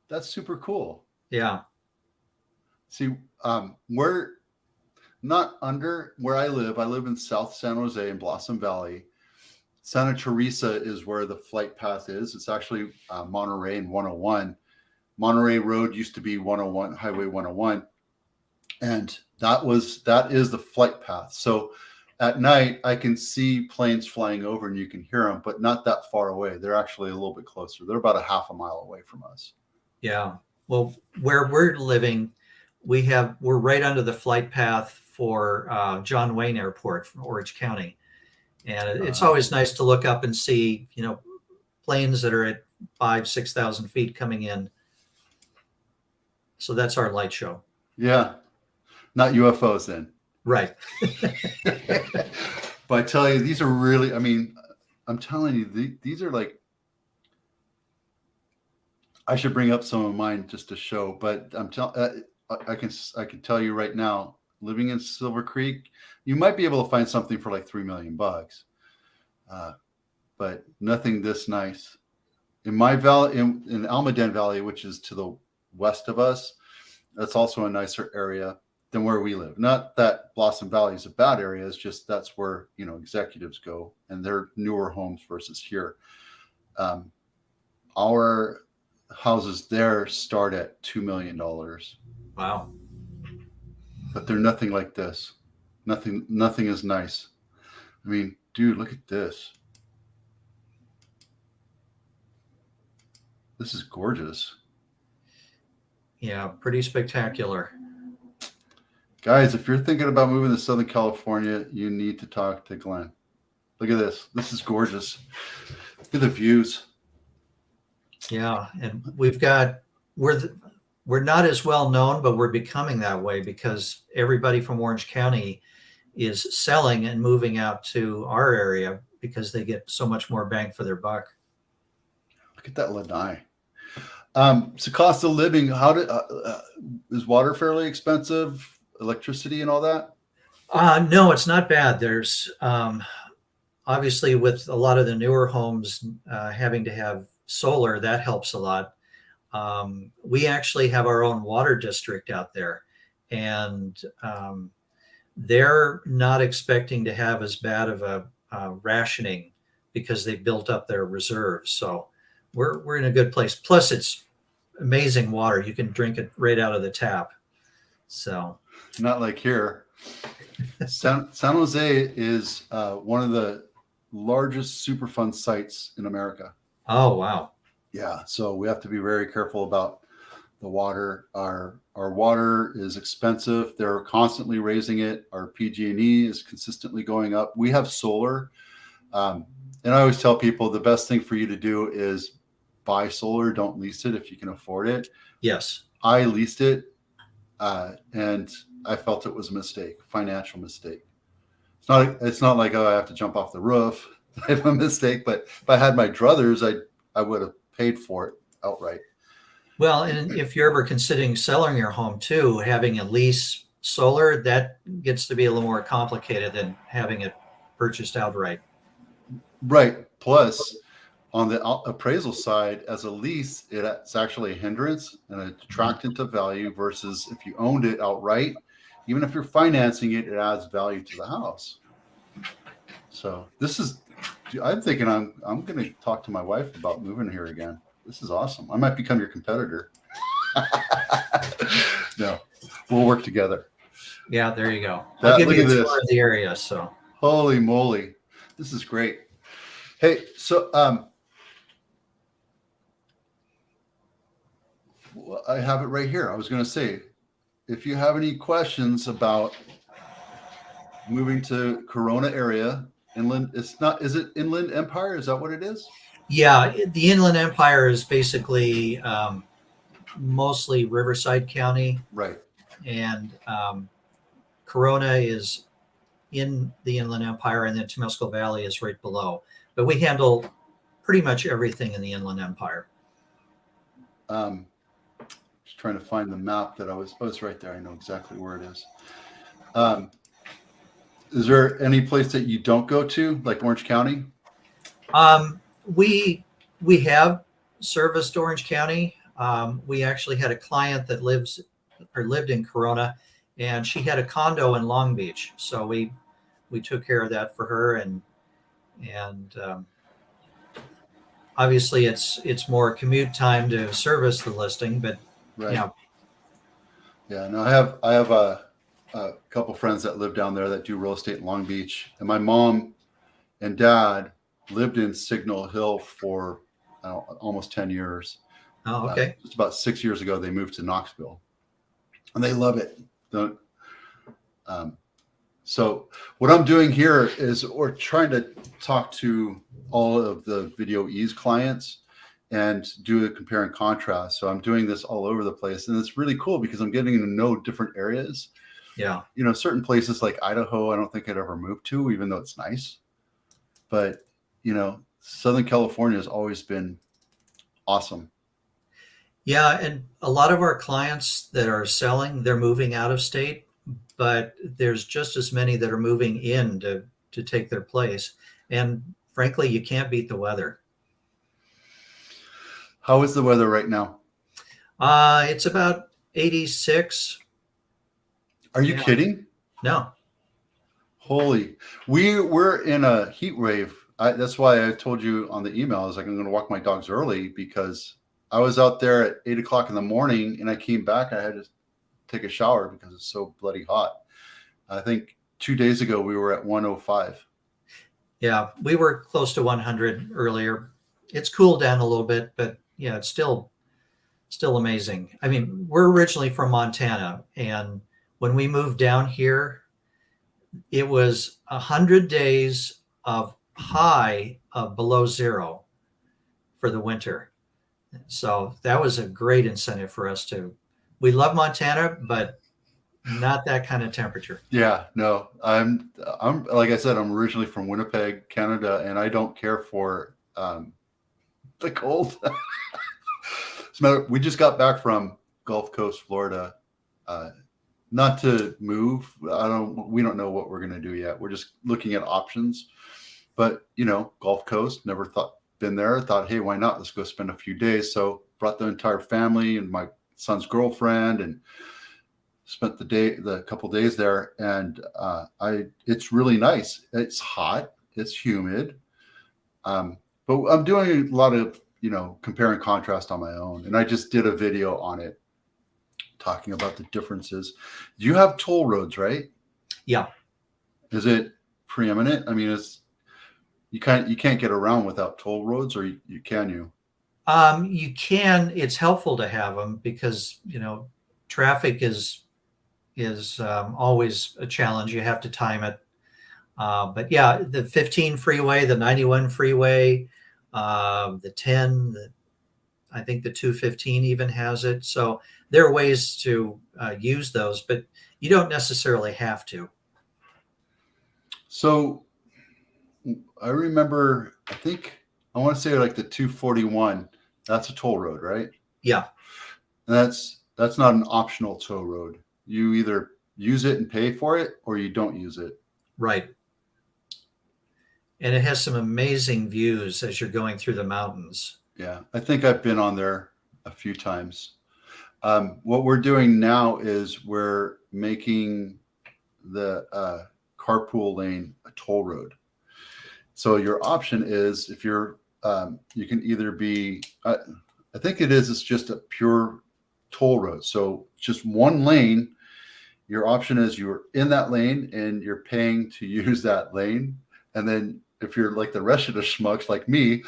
that's super cool. Yeah. See, we're not under where I live. I live in South San Jose in Blossom Valley. Santa Teresa is where the flight path is. It's actually Monterey and 101. Monterey Road used to be 101, Highway 101. And that is the flight path. So at night, I can see planes flying over and you can hear them, but not that far away. They're actually a little bit closer. They're about a half a mile away from us. Yeah. Well, where we're living, we're right under the flight path for John Wayne Airport from Orange County. And it's always nice to look up and see, planes that are at 5,000-6,000 feet coming in. So that's our light show. Yeah. Not UFOs then. Right. But I tell you, these are really, I'm telling you, these are like, I should bring up some of mine just to show, but I can tell you right now, living in Silver Creek, you might be able to find something for like $3 million, but nothing this nice. In my valley, in Almaden Valley, which is to the west of us, that's also a nicer area than where we live. Not that Blossom Valley is a bad area. It's just that's where executives go, and they're newer homes versus here. Our houses there start at $2 million. Wow. but they're nothing like this. Nothing is nice. I mean, dude, look at this. This is gorgeous. Yeah, pretty spectacular. Guys, if you're thinking about moving to Southern California, you need to talk to Glen. Look at this. This is gorgeous. Look at the views. Yeah, and we're not as well known, but we're becoming that way because everybody from Orange County is selling and moving out to our area because they get so much more bang for their buck. Look at that lanai. So cost of living, is water fairly expensive? Electricity and all that? No, it's not bad. There's obviously with a lot of the newer homes having to have solar, that helps a lot. We actually have our own water district out there, and they're not expecting to have as bad of a rationing because they built up their reserves. So we're in a good place. Plus, it's amazing water. You can drink it right out of the tap. So not like here. San Jose is one of the largest Superfund sites in America. Oh, wow. Yeah, so we have to be very careful about the water. Our water is expensive. They're constantly raising it. Our PG&E is consistently going up. We have solar, and I always tell people the best thing for you to do is buy solar. Don't lease it if you can afford it. Yes. I leased it, and I felt it was a mistake, financial mistake. It's not like, oh, I have to jump off the roof type of mistake. But if I had my druthers, I would have paid for it outright. Well, and if you're ever considering selling your home too, having a lease solar, that gets to be a little more complicated than having it purchased outright. Right. Plus, on the appraisal side, as a lease, it's actually a hindrance and a detractant to value versus if you owned it outright, even if you're financing it, it adds value to the house. So I'm thinking I'm going to talk to my wife about moving here again. This is awesome. I might become your competitor. No, we'll work together. Yeah, there you go. I'll give you a tour of the area. So holy moly, this is great. Hey, so I have it right here. I was going to say, if you have any questions about moving to Corona area, inland, is it Inland Empire? Is that what it is? Yeah, the Inland Empire is basically mostly Riverside County. Right. And Corona is in the Inland Empire, and then Temescal Valley is right below. But we handle pretty much everything in the Inland Empire. Just trying to find the map that it's right there. I know exactly where it is. Is there any place that you don't go to, like Orange County? We have serviced Orange County. We actually had a client that lived in Corona, and she had a condo in Long Beach. So we took care of that for her, and obviously it's more commute time to service the listing, but right. Yeah. Yeah. No, I have a couple friends that live down there that do real estate in Long Beach, and my mom and dad lived in Signal Hill for almost 10 years. Oh, okay. Just about 6 years ago, they moved to Knoxville, and they love it. So what I'm doing here is we're trying to talk to all of the Video Ease clients and do a compare and contrast. So I'm doing this all over the place, and it's really cool because I'm getting to know different areas. Yeah. Certain places like Idaho, I don't think I'd ever move to, even though it's nice. But, Southern California has always been awesome. Yeah, and a lot of our clients that are selling, they're moving out of state, but there's just as many that are moving in to take their place. And frankly, you can't beat the weather. How is the weather right now? It's about 86. Are you kidding? No. Holy, we're in a heat wave. That's why I told you on the email, I was like, I'm going to walk my dogs early because I was out there at 8 o'clock in the morning and I came back. I had take a shower because it's so bloody hot. I think 2 days ago we were at 105. Yeah, we were close to 100 earlier. It's cooled down a little bit, but yeah, it's still amazing. I mean, we're originally from Montana, and when we moved down here, it was 100 days of high of below zero for the winter. So that was a great incentive for us to. We love Montana, but not that kind of temperature. Yeah, no, I'm like I said, I'm originally from Winnipeg, Canada, and I don't care for the cold. As a matter, we just got back from Gulf Coast, Florida. Not to move. We don't know what we're going to do yet. We're just looking at options. But, Gulf Coast, been there. Thought, hey, why not? Let's go spend a few days. So brought the entire family and my son's girlfriend and spent the couple days there. And it's really nice. It's hot. It's humid. But I'm doing a lot of, compare and contrast on my own. And I just did a video on it, talking about the differences. You have toll roads, right? Yeah. Is it preeminent? I mean, you can't get around without toll roads, or you can. You can. It's helpful to have them because traffic is always a challenge. You have to time it. But yeah, the 15 freeway, the 91 freeway, the 10, I think the 215 even has it. So there are ways to use those, but you don't necessarily have to. So I remember, I want to say like the 241, that's a toll road, right? Yeah. And that's not an optional toll road. You either use it and pay for it or you don't use it. Right. And it has some amazing views as you're going through the mountains. Yeah, I think I've been on there a few times. What we're doing now is we're making the carpool lane a toll road. So your option is, if you're, you can either be, I think it's just a pure toll road. So just one lane. Your option is you're in that lane and you're paying to use that lane. And then if you're like the rest of the schmucks like me,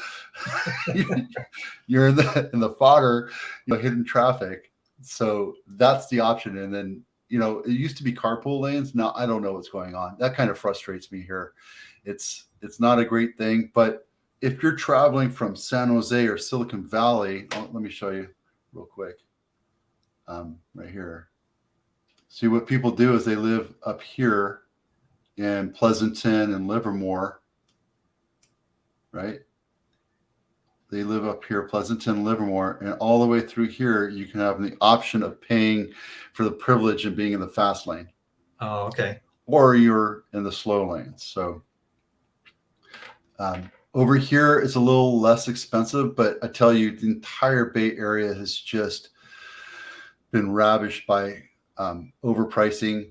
you're in the fodder, hidden traffic. So that's the option. And then, it used to be carpool lanes. Now I don't know what's going on. That kind of frustrates me here. It's not a great thing. But if you're traveling from San Jose or Silicon Valley, let me show you real quick. Right here. See, what people do is they live up here in Pleasanton and Livermore, right? They live up here, Pleasanton, Livermore, and all the way through here, you can have the option of paying for the privilege of being in the fast lane. Oh, okay. Or you're in the slow lane. So over here, it's a little less expensive, but I tell you, the entire Bay Area has just been ravished by overpricing.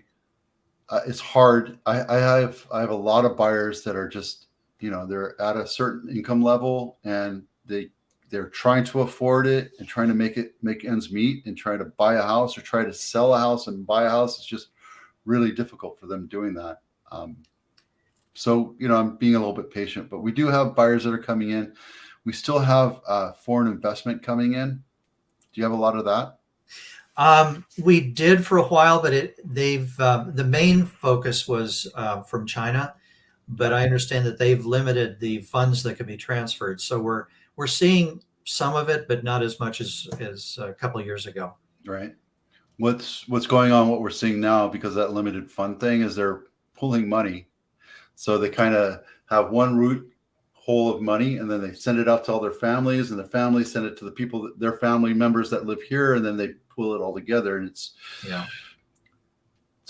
It's hard. I have a lot of buyers that are just, they're at a certain income level and they're trying to afford it and trying to make ends meet and trying to buy a house or try to sell a house and buy a house. It's just really difficult for them doing that. So, I'm being a little bit patient, but we do have buyers that are coming in. We still have foreign investment coming in. Do you have a lot of that? We did for a while, but the main focus was from China, but I understand that they've limited the funds that can be transferred. So we're seeing some of it, but not as much as a couple of years ago. Right. What's going on? What we're seeing now, because that limited fund thing, is they're pulling money. So they kind of have one root hole of money, and then they send it out to all their families, and the families send it to the people, their family members that live here, and then they pull it all together. And it's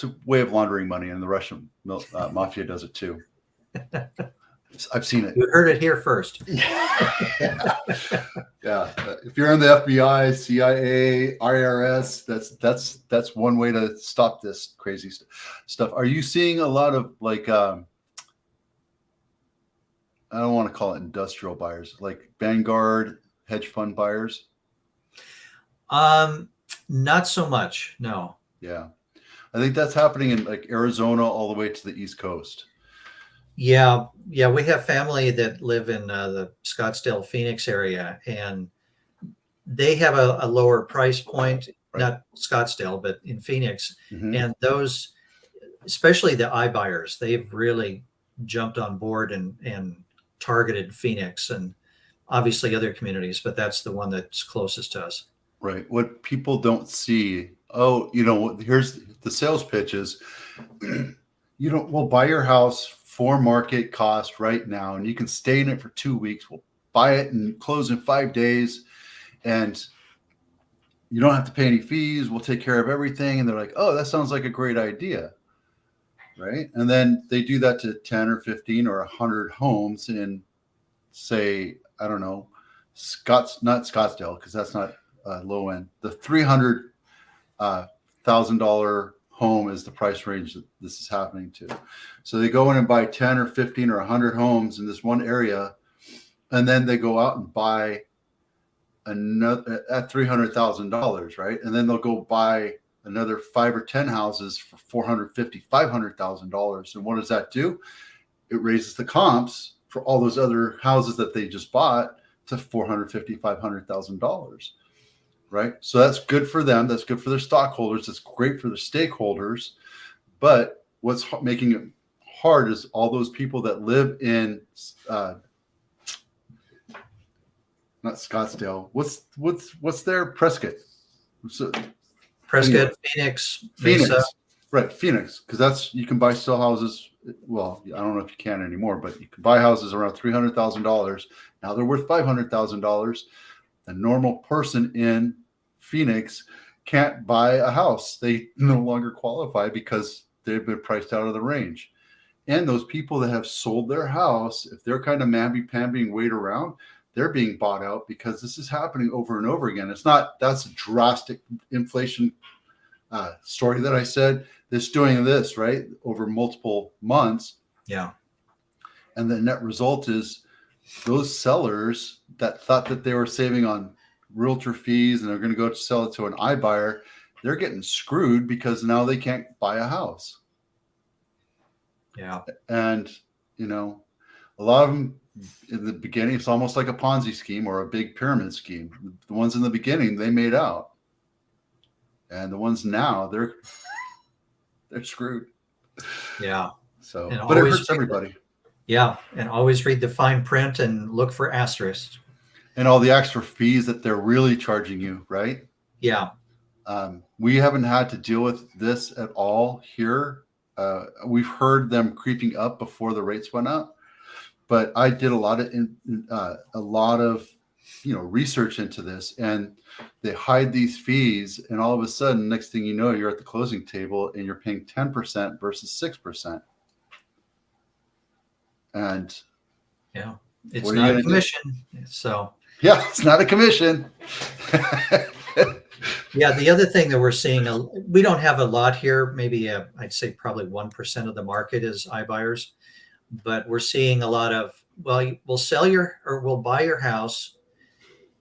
a way of laundering money, and the Russian mafia does it too. I've seen it. You heard it here first. Yeah. If you're in the FBI, CIA, IRS, that's one way to stop this crazy stuff. Are you seeing a lot of I don't want to call it industrial buyers, like Vanguard hedge fund buyers? Not so much. No. Yeah. I think that's happening in like Arizona all the way to the East Coast. Yeah, yeah, we have family that live in the Scottsdale, Phoenix area, and they have a lower price point, Right. not Scottsdale, but in Phoenix. Mm-hmm. And those, especially the iBuyers, they've really jumped on board and targeted Phoenix and obviously other communities, but that's the one that's closest to us. Right. What people don't see, oh, here's the sales pitches. We'll buy your house for market cost right now, and you can stay in it for 2 weeks. We'll buy it and close in 5 days, and you don't have to pay any fees. We'll take care of everything. And they're like, oh, that sounds like a great idea. Right. And then they do that to 10 or 15 or 100 homes in, say, I don't know, not Scottsdale, because that's not low end. The $300,000 home is the price range that this is happening to. So they go in and buy 10 or 15 or 100 homes in this one area, and then they go out and buy another at $300,000, right? And then they'll go buy another 5 or 10 houses for $450,000, $500,000. And what does that do? It raises the comps for all those other houses that they just bought to $450,000, $500,000, right? So that's good for them. That's good for their stockholders. It's great for the stakeholders. But what's making it hard is all those people that live in not Scottsdale. What's there? Prescott. So, Prescott, anyway, Phoenix, Phoenix, Mesa. right? Phoenix, because you can buy still houses. Well, I don't know if you can anymore, but you can buy houses around $300,000. Now they're worth $500,000. The normal person in Phoenix can't buy a house. They no longer qualify because they've been priced out of the range. And those people that have sold their house, if they're kind of mamby-pamby and wait around, they're being bought out because this is happening over and over again. That's a drastic inflation story that I said. This doing this, right, over multiple months. Yeah. And the net result is those sellers that thought that they were saving on realtor fees and they're going to go sell it to an iBuyer, they're getting screwed because now they can't buy a house. Yeah. And, a lot of them in the beginning, it's almost like a Ponzi scheme or a big pyramid scheme. The ones in the beginning, they made out. And the ones now, they're screwed. Yeah. So, And but it always hurts everybody. Yeah. And always read the fine print and look for asterisks. And all the extra fees that they're really charging you, right? Yeah. We haven't had to deal with this at all here. We've heard them creeping up before the rates went up, but I did a lot of research into this, and they hide these fees, and all of a sudden, next thing you know, you're at the closing table and you're paying 10% versus 6%. And yeah, it's not a commission. So yeah, it's not a commission. Yeah, the other thing that we're seeing, we don't have a lot here. Maybe I'd say probably 1% of the market is iBuyers, but we're seeing a lot of, well, we'll buy your house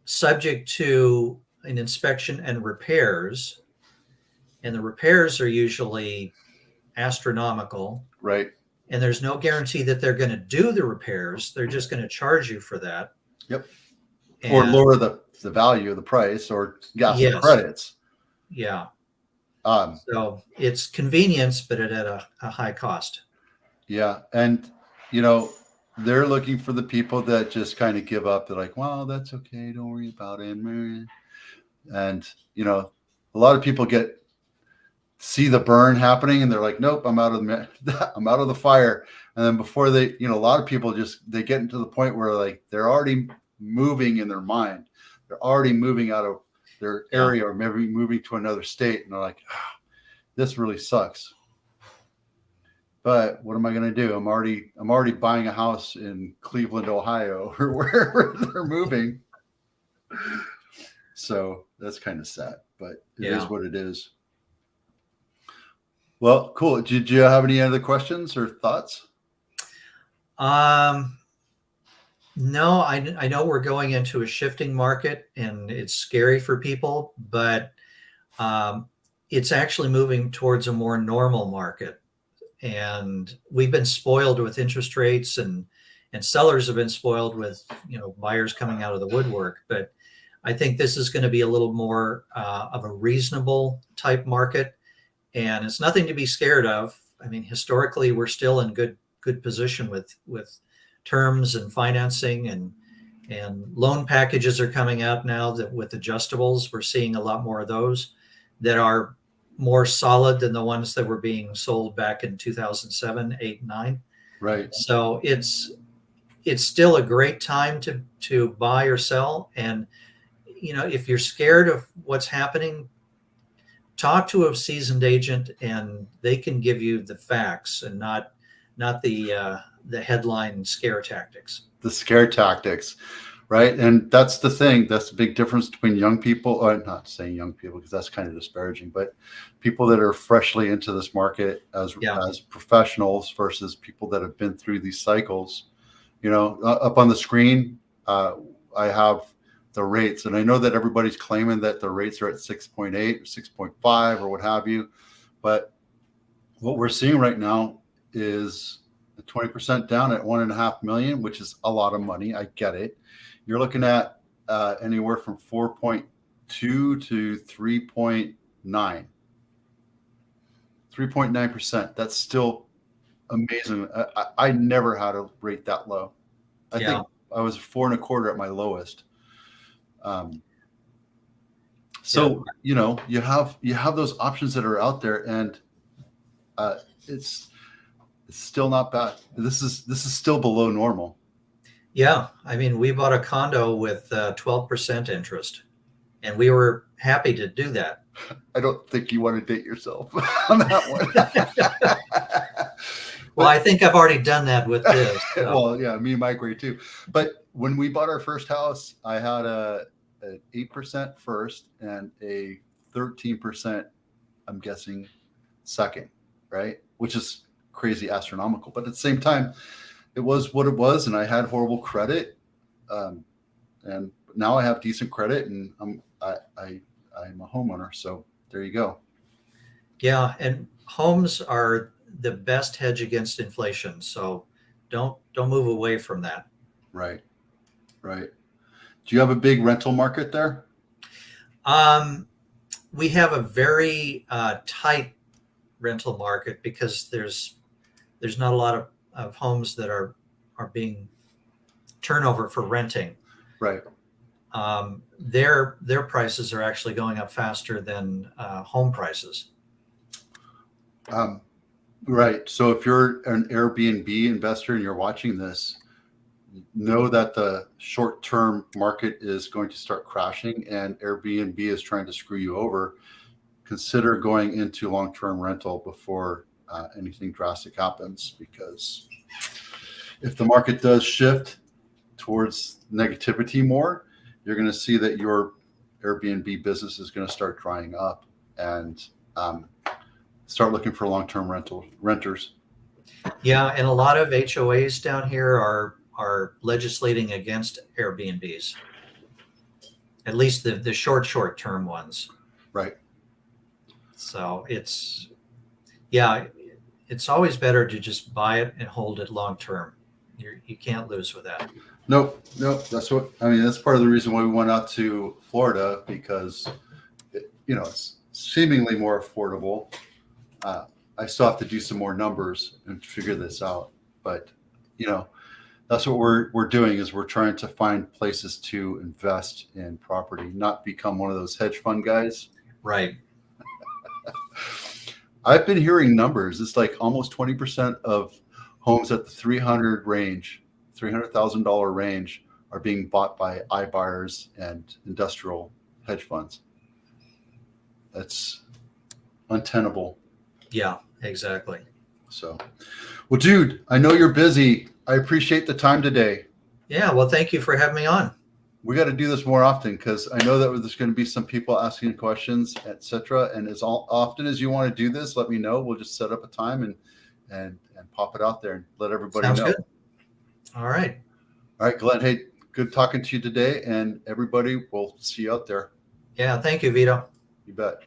subject to an inspection and repairs. And the repairs are usually astronomical. Right. And there's no guarantee that they're going to do the repairs. They're just going to charge you for that. Yep. Or lower the value of the price, or some credits. Yeah. So it's convenience, but at a high cost. Yeah. And, they're looking for the people that just kind of give up. They're like, well, that's okay. Don't worry about it. And, a lot of people see the burn happening and they're like, nope, I'm out of the fire. And then before they, a lot of people they get into the point where like they're already moving in their mind. They're already moving out of their area or maybe moving to another state. And they're like, this really sucks. But what am I going to do? I'm already buying a house in Cleveland, Ohio, or wherever they're moving. So that's kind of sad, but it is what it is. Well, cool. Did you have any other questions or thoughts? No, I know we're going into a shifting market and it's scary for people, but it's actually moving towards a more normal market. And we've been spoiled with interest rates, and sellers have been spoiled with, buyers coming out of the woodwork. But I think this is going to be a little more of a reasonable type market, and it's nothing to be scared of. I mean, historically, we're still in good position with terms and financing, and loan packages are coming out now that with adjustables, we're seeing a lot more of those that are more solid than the ones that were being sold back in 2007, 8, 9. Right. So it's still a great time to buy or sell. And if you're scared of what's happening, talk to a seasoned agent, and they can give you the facts and not the headline scare tactics. The scare tactics, right? And that's the thing. That's the big difference between young people, or not saying young people because that's kind of disparaging, but people that are freshly into this market as professionals versus people that have been through these cycles. Up on the screen, I have the rates, and I know that everybody's claiming that the rates are at 6.8 or 6.5 or what have you, but what we're seeing right now is 20% down at 1.5 million, which is a lot of money. I get it. You're looking at anywhere from 4.2 to 3.9. 3.9%. That's still amazing. I never had a rate that low. I think I was 4.25 at my lowest. You have those options that are out there, and it's still not bad. This is still below normal. Yeah, I mean, we bought a condo with 12% interest, and we were happy to do that. I don't think you want to date yourself on that one. Well, I think I've already done that with this. So. Well, yeah, me and Mike were too. But when we bought our first house, I had an 8% first and a 13%, I'm guessing, second, right? Which is crazy astronomical. But at the same time, it was what it was, and I had horrible credit. And now I have decent credit, and I'm a homeowner. So there you go. Yeah, and homes are the best hedge against inflation. So don't move away from that. Right. Do you have a big rental market there? We have a very tight rental market because there's not a lot of homes that are being turnover for renting. Right. Their prices are actually going up faster than home prices. Right. So if you're an Airbnb investor and you're watching this, know that the short-term market is going to start crashing, and Airbnb is trying to screw you over. Consider going into long-term rental before anything drastic happens, because if the market does shift towards negativity more, you're going to see that your Airbnb business is going to start drying up, and start looking for long-term renters. Yeah, and a lot of HOAs down here are legislating against Airbnbs. At least the short-term ones. Right. So it's always better to just buy it and hold it long-term. You can't lose with that. Nope. That's part of the reason why we went out to Florida, because it's seemingly more affordable. I still have to do some more numbers and figure this out, but that's what we're doing, is we're trying to find places to invest in property, not become one of those hedge fund guys. Right. I've been hearing numbers. It's like almost 20% of homes at the $300,000 range are being bought by iBuyers and industrial hedge funds. That's untenable. Yeah, exactly. So, well, dude, I know you're busy. I appreciate the time today. Yeah, well, thank you for having me on. We got to do this more often, because I know that there's going to be some people asking questions, etc. And as often as you want to do this, let me know. We'll just set up a time and pop it out there and let everybody know. Sounds good. All right, Glenn. Hey, good talking to you today, and everybody, we'll see you out there. Yeah, thank you, Vito. You bet.